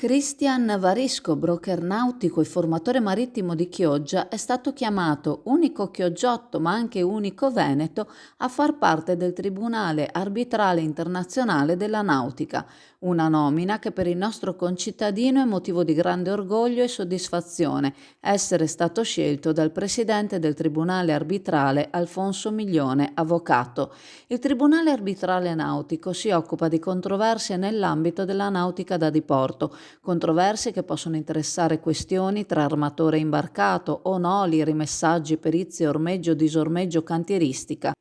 Christian Varisco, broker nautico e formatore marittimo di Chioggia, è stato chiamato unico chioggiotto ma anche unico veneto a far parte del Tribunale Arbitrale Internazionale della Nautica, una nomina che per il nostro concittadino è motivo di grande orgoglio e soddisfazione essere stato scelto dal presidente del Tribunale Arbitrale Alfonso Miglione, avvocato. Il Tribunale Arbitrale Nautico si occupa di controversie nell'ambito della nautica da diporto, controversie che possono interessare questioni tra armatore e imbarcato, onoli, rimessaggi, perizie, ormeggio, disormeggio, cantieristica.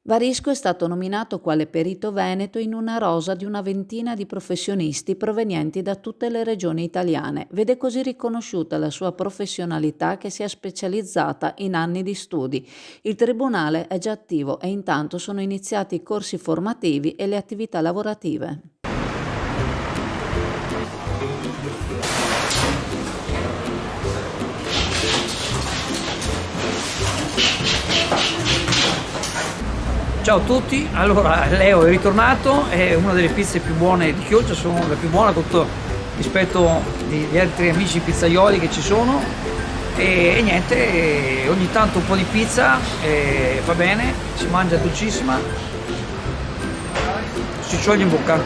Varisco è stato nominato quale perito veneto in una rosa di una ventina di professionisti provenienti da tutte le regioni italiane. Vede così riconosciuta la sua professionalità che si è specializzata in anni di studi. Il tribunale è già attivo e intanto sono iniziati i corsi formativi e le attività lavorative. Ciao a tutti, allora Leo è ritornato, è una delle pizze più buone di Chioggia, sono la più buona rispetto agli altri amici pizzaioli che ci sono e niente, ogni tanto un po' di pizza va bene, si mangia dolcissima, si scioglie in bocca.